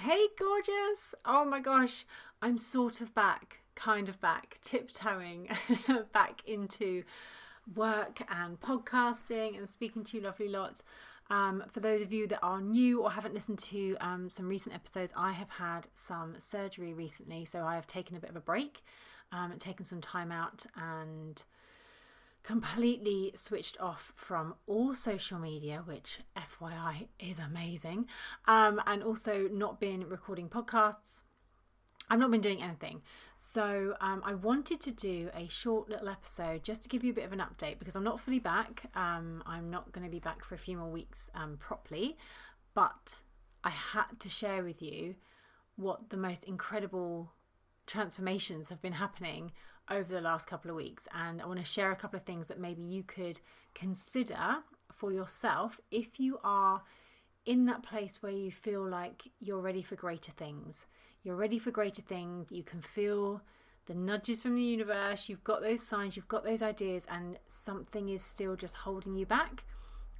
Hey, gorgeous. Oh my gosh, I'm sort of back, kind of back, tiptoeing back into work and podcasting and speaking to you lovely lot. For those of you that are new or haven't listened to some recent episodes, I have had some surgery recently, so I have taken a bit of a break, taken some time out and completely switched off from all social media, which FYI is amazing, and also not been recording podcasts. I've not been doing anything. So I wanted to do a short little episode just to give you a bit of an update because I'm not fully back. I'm not going to be back for a few more weeks properly, but I had to share with you what the most incredible transformations have been happening over the last couple of weeks, and I want to share a couple of things that maybe you could consider for yourself if you are in that place where you feel like you're ready for greater things. You're ready for greater things. You can feel the nudges from the universe. You've got those signs, you've got those ideas, and something is still just holding you back.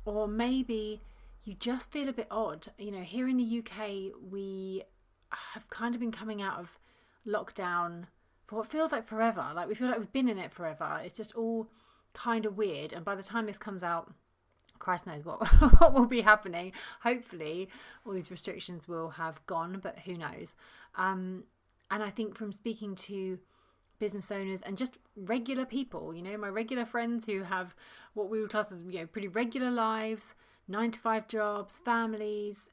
Or maybe you just feel a bit odd. You know, here in the UK, we have kind of been coming out of lockdown for what feels like forever. Like we feel like we've been in it forever. It's just all kind of weird. And by the time this comes out, Christ knows what will be happening. Hopefully all these restrictions will have gone, but who knows. And I think from speaking to business owners and just regular people, you know, my regular friends who have what we would class as, you know, pretty regular lives, 9-to-5 jobs, families,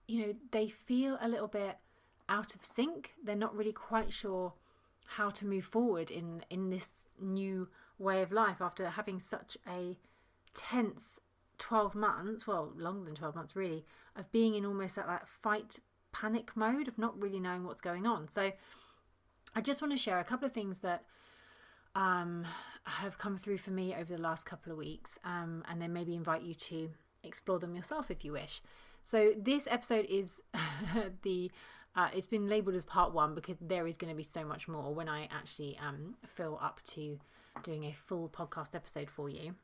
you know, they feel a little bit out of sync. They're not really quite sure how to move forward in this new way of life after having such a tense 12 months, well, longer than 12 months really, of being in almost that fight panic mode of not really knowing what's going on. So I just want to share a couple of things that have come through for me over the last couple of weeks, and then maybe invite you to explore them yourself if you wish. So this episode is it's been labelled as part 1 because there is going to be so much more when I actually feel up to doing a full podcast episode for you.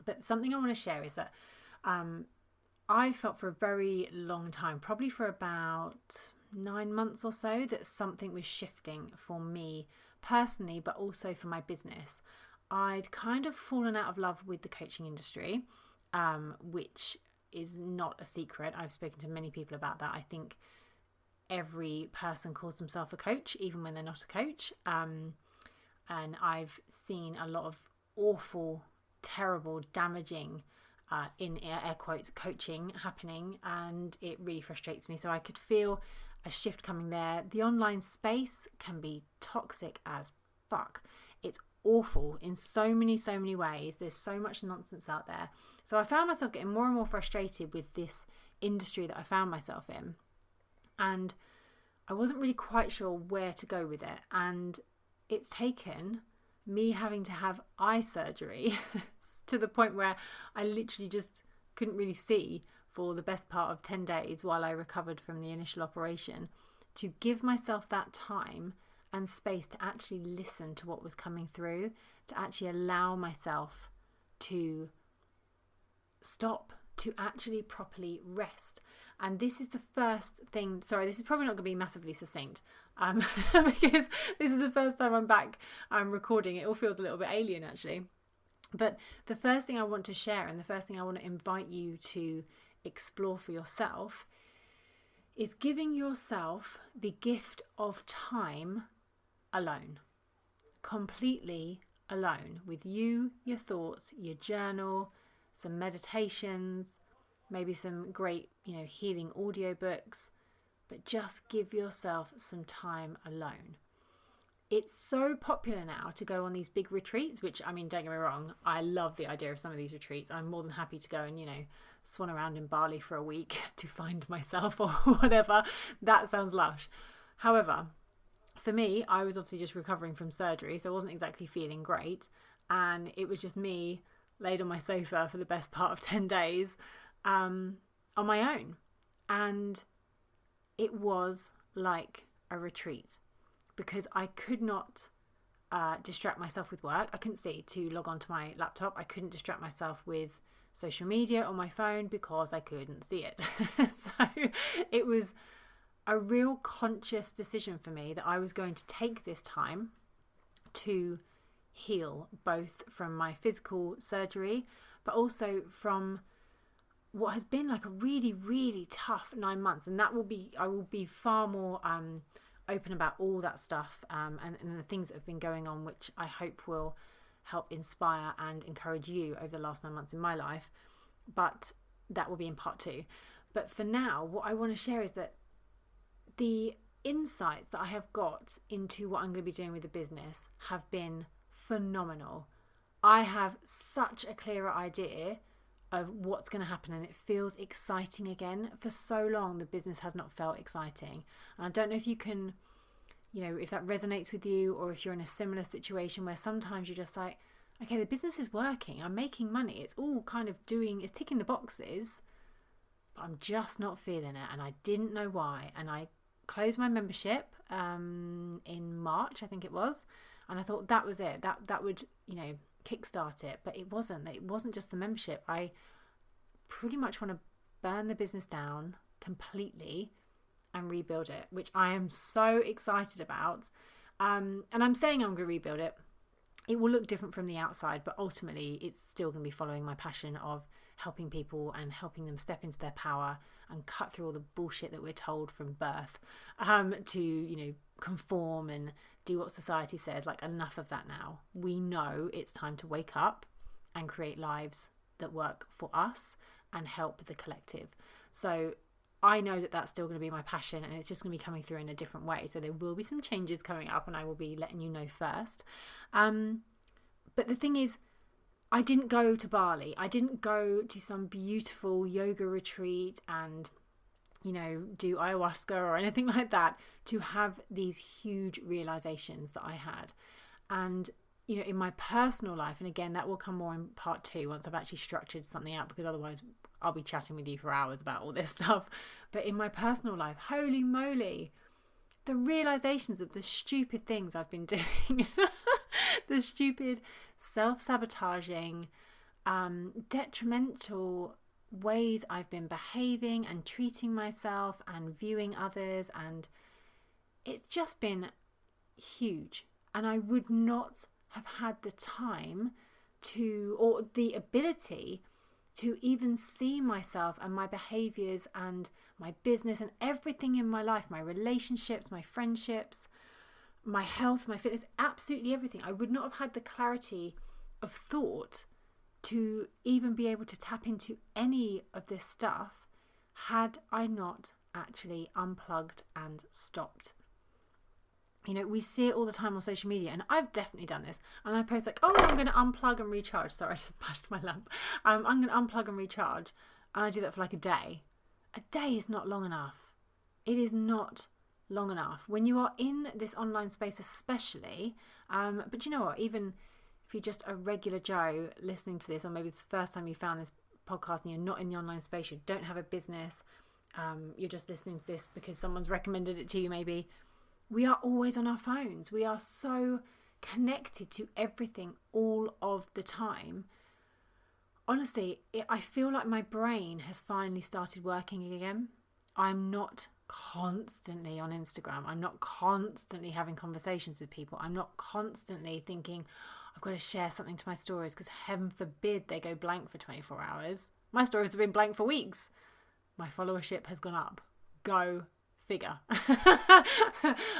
But something I want to share is that I felt for a very long time, probably for about 9 months or so, that something was shifting for me personally, but also for my business. I'd kind of fallen out of love with the coaching industry, which is not a secret. I've spoken to many people about that. I think every person calls themselves a coach, even when they're not a coach. And I've seen a lot of awful, terrible, damaging, in air quotes, coaching happening, and it really frustrates me. So I could feel a shift coming there. The online space can be toxic as fuck. It's awful in so many ways. There's so much nonsense out there. So I found myself getting more and more frustrated with this industry that I found myself in. And I wasn't really quite sure where to go with it. And it's taken me having to have eye surgery to the point where I literally just couldn't really see for the best part of 10 days while I recovered from the initial operation, to give myself that time and space to actually listen to what was coming through, to actually allow myself to stop, to actually properly rest. And this is the first thing, sorry, this is probably not going to be massively succinct, because this is the first time I'm back recording. It all feels a little bit alien actually. But the first thing I want to share, and the first thing I want to invite you to explore for yourself, is giving yourself the gift of time alone. Completely alone, with you, your thoughts, your journal, some meditations, maybe some great, you know, healing audiobooks, but just give yourself some time alone. It's so popular now to go on these big retreats, which, I mean, don't get me wrong, I love the idea of some of these retreats. I'm more than happy to go and, you know, swan around in Bali for a week to find myself or whatever. That sounds lush. However, for me, I was obviously just recovering from surgery, so I wasn't exactly feeling great. And it was just me laid on my sofa for the best part of 10 days on my own. And it was like a retreat because I could not distract myself with work. I couldn't see to log onto my laptop. I couldn't distract myself with social media on my phone because I couldn't see it. So it was a real conscious decision for me that I was going to take this time to heal, both from my physical surgery, but also from what has been like a really, really tough 9 months. And I will be far more open about all that stuff and the things that have been going on, which I hope will help inspire and encourage you over the last 9 months in my life. But that will be in part 2. But for now, what I want to share is that the insights that I have got into what I'm going to be doing with the business have been phenomenal. I have such a clearer idea of what's going to happen, and it feels exciting again. For so long, the business has not felt exciting. And I don't know if you can, if that resonates with you, or if you're in a similar situation where sometimes you're just like, okay, the business is working, I'm making money, it's all kind of it's ticking the boxes, but I'm just not feeling it, and I didn't know why. And I closed my membership in March, I think it was, and I thought that was it, that would kickstart it. But it wasn't just the membership. I pretty much want to burn the business down completely and rebuild it, which I am so excited about. And I'm saying I'm going to rebuild it. It will look different from the outside, but ultimately it's still going to be following my passion of helping people and helping them step into their power and cut through all the bullshit that we're told from birth, to conform and do what society says. Like, enough of that now. We know it's time to wake up and create lives that work for us and help the collective. So I know that that's still going to be my passion, and it's just going to be coming through in a different way. So there will be some changes coming up, and I will be letting you know first. But the thing is, I didn't go to Bali. I didn't go to some beautiful yoga retreat and, do ayahuasca or anything like that to have these huge realizations that I had. And, in my personal life, and again, that will come more in part 2 once I've actually structured something out, because otherwise I'll be chatting with you for hours about all this stuff. But in my personal life, holy moly, the realizations of the stupid things I've been doing, the stupid self-sabotaging, detrimental ways I've been behaving and treating myself and viewing others, and it's just been huge. And I would not have had the time or the ability to even see myself and my behaviors and my business and everything in my life, my relationships, my friendships, my health, my fitness, absolutely everything. I would not have had the clarity of thought to even be able to tap into any of this stuff had I not actually unplugged and stopped. We see it all the time on social media, and I've definitely done this. And I post like, oh, I'm going to unplug and recharge. Sorry, I just bashed my lamp. I'm going to unplug and recharge. And I do that for like a day. A day is not long enough. It is not long enough. When you are in this online space especially, but you know what, even if you're just a regular Joe listening to this, or maybe it's the first time you found this podcast and you're not in the online space, you don't have a business, you're just listening to this because someone's recommended it to you maybe. We are always on our phones. We are so connected to everything all of the time. Honestly, I feel like my brain has finally started working again. I'm not constantly on Instagram. I'm not constantly having conversations with people. I'm not constantly thinking, I've got to share something to my stories, because heaven forbid they go blank for 24 hours. My stories have been blank for weeks. My followership has gone up. Go figure.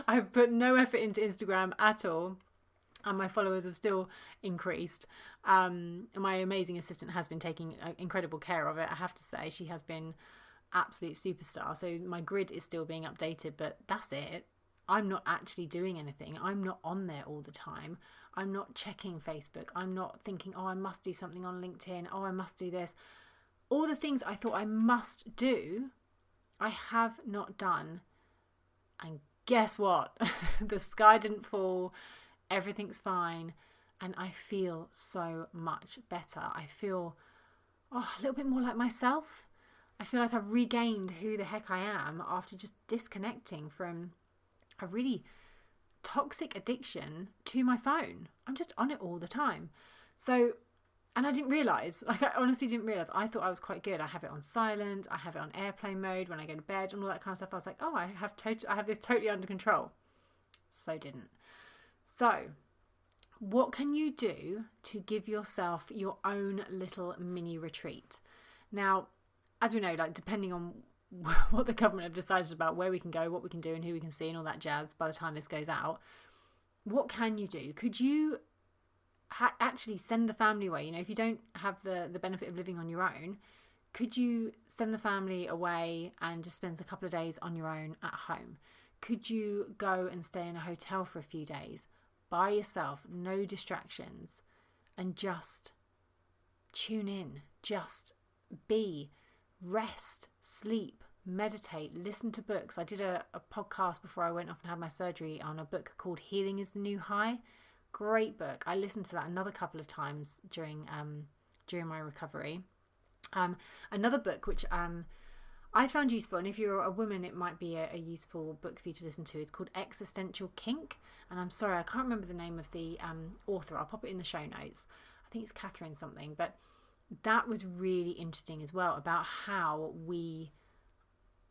I've put no effort into Instagram at all, and my followers have still increased. My amazing assistant has been taking incredible care of it, I have to say. She has been absolute superstar. So my grid is still being updated, but that's it. I'm not actually doing anything. I'm not on there all the time. I'm not checking Facebook. I'm not thinking, oh, I must do something on LinkedIn. Oh, I must do this. All the things I thought I must do, I have not done. And guess what? The sky didn't fall. Everything's fine. And I feel so much better. I feel a little bit more like myself. I feel like I've regained who the heck I am after just disconnecting from a really toxic addiction to my phone. I'm just on it all the time. So And I didn't realise, like I honestly didn't realise. I thought I was quite good. I have it on silent, I have it on airplane mode when I go to bed and all that kind of stuff. I was like, oh, I have this totally under control. So didn't. So what can you do to give yourself your own little mini retreat? Now, as we know, like depending on what the government have decided about where we can go, what we can do and who we can see and all that jazz by the time this goes out, what can you do? Could you actually send the family away? You know, if you don't have the benefit of living on your own, could you send the family away and just spend a couple of days on your own at home? Could you go and stay in a hotel for a few days by yourself, no distractions, and just tune in, just be, rest, sleep, meditate, listen to books. I did a podcast before I went off and had my surgery on a book called Healing is the New High. Great book. I listened to that another couple of times during my recovery. Another book which I found useful, and if you're a woman it might be a useful book for you to listen to, it's called Existential Kink, and I'm sorry I can't remember the name of the author. I'll pop it in the show notes. I think it's Catherine something, but that was really interesting as well, about how we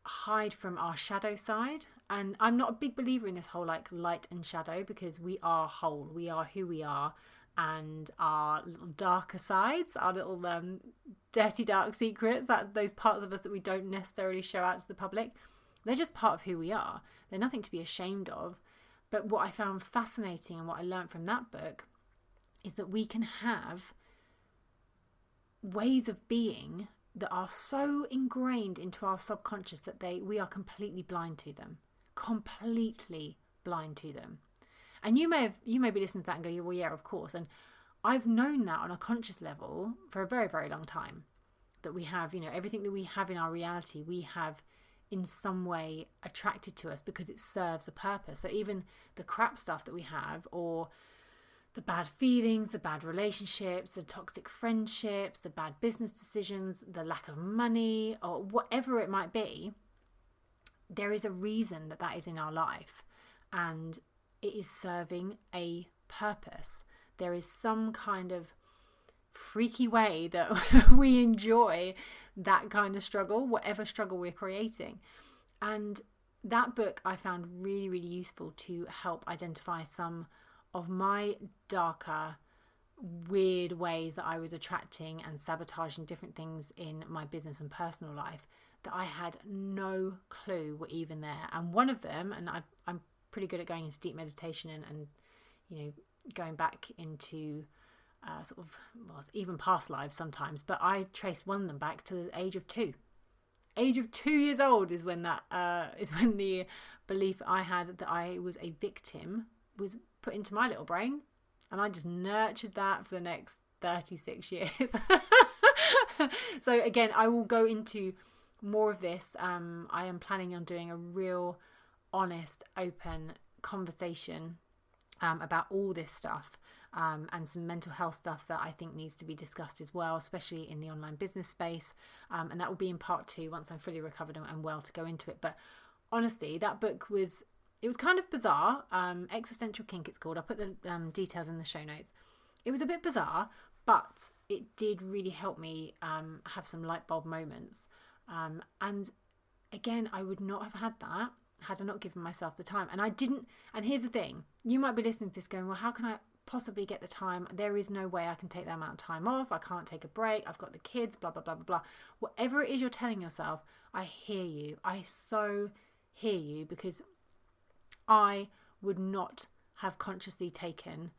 hide from our shadow side. And I'm not a big believer in this whole like light and shadow, because we are whole, we are who we are, and our little darker sides, our little dirty dark secrets, that those parts of us that we don't necessarily show out to the public, they're just part of who we are. They're nothing to be ashamed of. But what I found fascinating and what I learned from that book is that we can have ways of being that are so ingrained into our subconscious that we are completely blind to them. Completely blind to them. And you may be listening to that and go, well, yeah, of course. And I've known that on a conscious level for a very, very long time, that we have, you know, everything that we have in our reality, we have in some way attracted to us because it serves a purpose. So even the crap stuff that we have, or the bad feelings, the bad relationships, the toxic friendships, the bad business decisions, the lack of money, or whatever it might be, there is a reason that is in our life, and it is serving a purpose. There is some kind of freaky way that we enjoy that kind of struggle, whatever struggle we're creating. And that book I found really, really useful to help identify some of my darker, weird ways that I was attracting and sabotaging different things in my business and personal life that I had no clue were even there. And one of them, and I'm pretty good at going into deep meditation and you know, going back into even past lives sometimes, but I traced one of them back to the age of 2. Age of 2 years old is when the belief I had that I was a victim was put into my little brain, and I just nurtured that for the next 36 years. So again, I will go into more of this. I am planning on doing a real honest, open conversation about all this stuff, and some mental health stuff that I think needs to be discussed as well, especially in the online business space. And that will be in part 2 once I'm fully recovered and well to go into it. But honestly, that book was kind of bizarre. Existential Kink it's called. I'll put the details in the show notes. It was a bit bizarre, but it did really help me have some light bulb moments. And again, I would not have had that had I not given myself the time. And I didn't. And here's the thing. You might be listening to this going, well, how can I possibly get the time? There is no way I can take that amount of time off. I can't take a break. I've got the kids, blah, blah, blah, blah, blah. Whatever it is you're telling yourself, I hear you. I so hear you, because I would not have consciously taken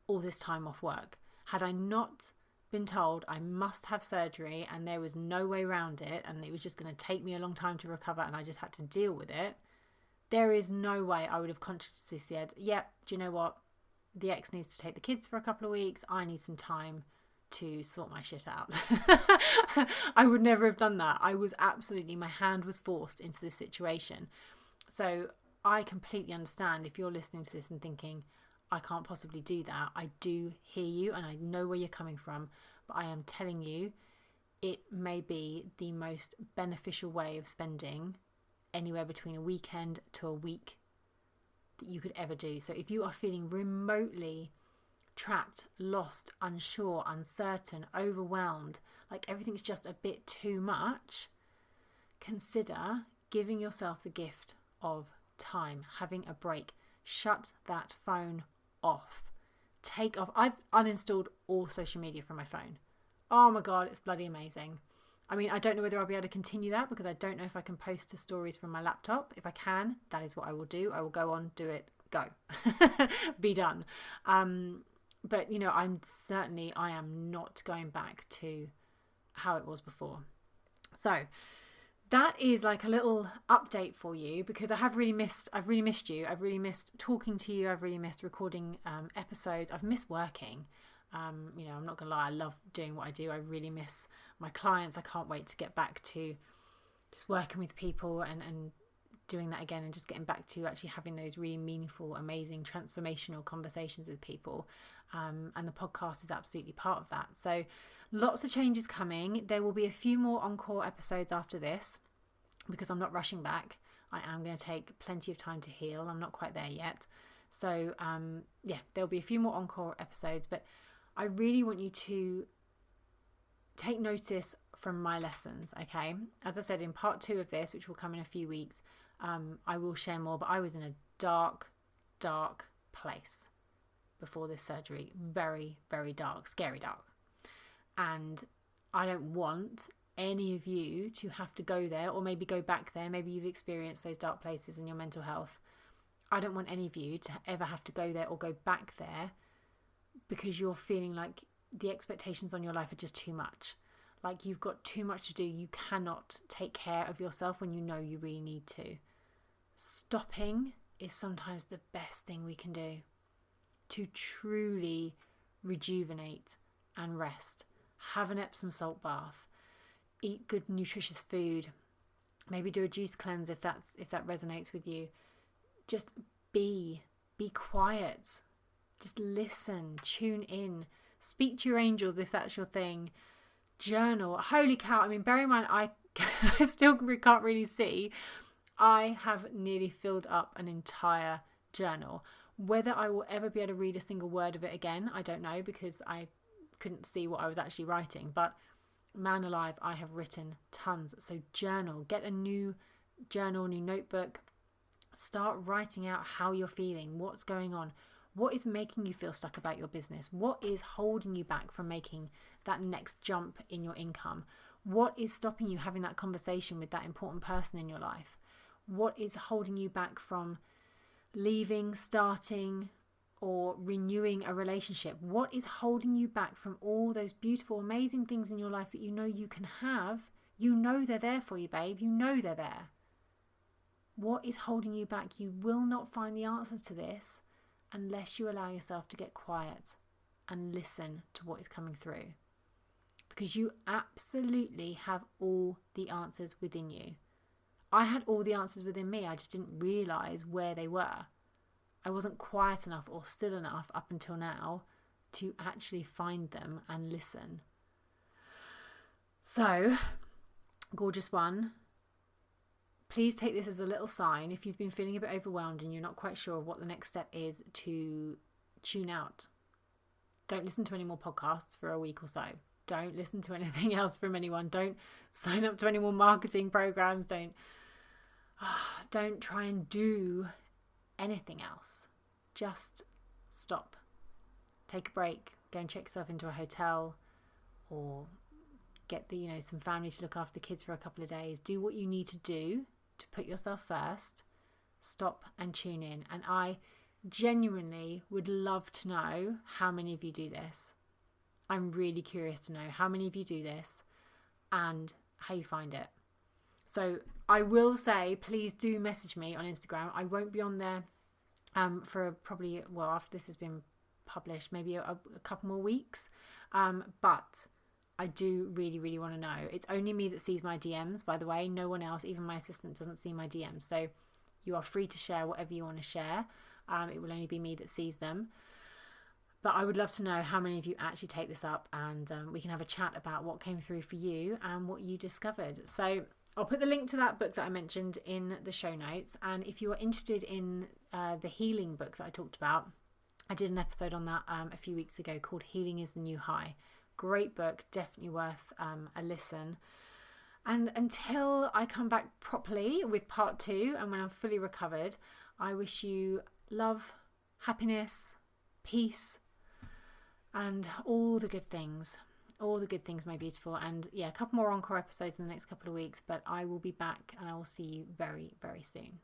all this time off work had I not been told I must have surgery and there was no way around it, and it was just going to take me a long time to recover and I just had to deal with it. There is no way I would have consciously said, yep, do you know what? The ex needs to take the kids for a couple of weeks. I need some time to sort my shit out. I would never have done that. My hand was forced into this situation. So I completely understand if you're listening to this and thinking, I can't possibly do that. I do hear you and I know where you're coming from, but I am telling you, it may be the most beneficial way of spending anywhere between a weekend to a week that you could ever do. So if you are feeling remotely trapped, lost, unsure, uncertain, overwhelmed, like everything's just a bit too much, consider giving yourself the gift of time, having a break. Shut that phone off. Take off. I've uninstalled all social media from my phone. Oh my God, it's bloody amazing. I mean, I don't know whether I'll be able to continue that because I don't know if I can post to stories from my laptop. If I can, that is what I will do. I will go on, do it, go. Be done. But, you know, I am not going back to how it was before. So that is like a little update for you because I've really missed you. I've really missed talking to you. I've really missed recording episodes. I've missed working. You know, I'm not gonna lie, I love doing what I do. I really miss my clients. I can't wait to get back to just working with people and doing that again, and just getting back to actually having those really meaningful, amazing, transformational conversations with people. And the podcast is absolutely part of that. So lots of changes coming. There will be a few more encore episodes after this because I'm not rushing back. I am going to take plenty of time to heal. I'm not quite there yet. So yeah, there'll be a few more encore episodes, but I really want you to take notice from my lessons, okay? As I said, in part 2 of this, which will come in a few weeks, I will share more, but I was in a dark place before this surgery. Very, very dark, scary dark. And I don't want any of you to have to go there or maybe go back there. Maybe you've experienced those dark places in your mental health. I don't want any of you to ever have to go there or go back there because you're feeling like the expectations on your life are just too much. Like you've got too much to do. You cannot take care of yourself when you know you really need to. Stopping is sometimes the best thing we can do to truly rejuvenate and rest. Have an Epsom salt bath. Eat good nutritious food. Maybe do a juice cleanse if that resonates with you. Just be quiet. Just listen, tune in, speak to your angels if that's your thing. Journal. Holy cow. I mean, bear in mind, I still can't really see. I have nearly filled up an entire journal. Whether I will ever be able to read a single word of it again, I don't know, because I couldn't see what I was actually writing. But man alive, I have written tons. So journal. Get a new journal, new notebook. Start writing out how you're feeling, what's going on. What is making you feel stuck about your business? What is holding you back from making that next jump in your income? What is stopping you having that conversation with that important person in your life? What is holding you back from leaving, starting, or renewing a relationship? What is holding you back from all those beautiful, amazing things in your life that you know you can have? You know they're there for you, babe. You know they're there. What is holding you back? You will not find the answers to this unless you allow yourself to get quiet and listen to what is coming through. Because you absolutely have all the answers within you. I had all the answers within me. I just didn't realize where they were. I wasn't quiet enough or still enough up until now to actually find them and listen. So, gorgeous one, please take this as a little sign. If you've been feeling a bit overwhelmed and you're not quite sure what the next step is, to tune out. Don't listen to any more podcasts for a week or so. Don't listen to anything else from anyone. Don't sign up to any more marketing programs. Don't try and do anything else. Just stop. Take a break. Go and check yourself into a hotel, or get some family to look after the kids for a couple of days. Do what you need to do to put yourself first. Stop and tune in. And I genuinely would love to know how many of you do this. I'm really curious to know how many of you do this and how you find it. So I will say, please do message me on Instagram. I won't be on there for probably, after this has been published, maybe a couple more weeks. But I do really, really want to know. It's only me that sees my DMs, by the way. No one else, even my assistant, doesn't see my DMs. So you are free to share whatever you want to share. It will only be me that sees them. But I would love to know how many of you actually take this up, and we can have a chat about what came through for you and what you discovered. So I'll put the link to that book that I mentioned in the show notes. And if you are interested in the healing book that I talked about, I did an episode on that a few weeks ago called Healing is the New High. Great book, definitely worth a listen. And until I come back properly with part 2 and when I'm fully recovered, I wish you love, happiness, peace, and all the good things. All the good things, my beautiful. And yeah, a couple more encore episodes in the next couple of weeks, but I will be back and I will see you very, very soon.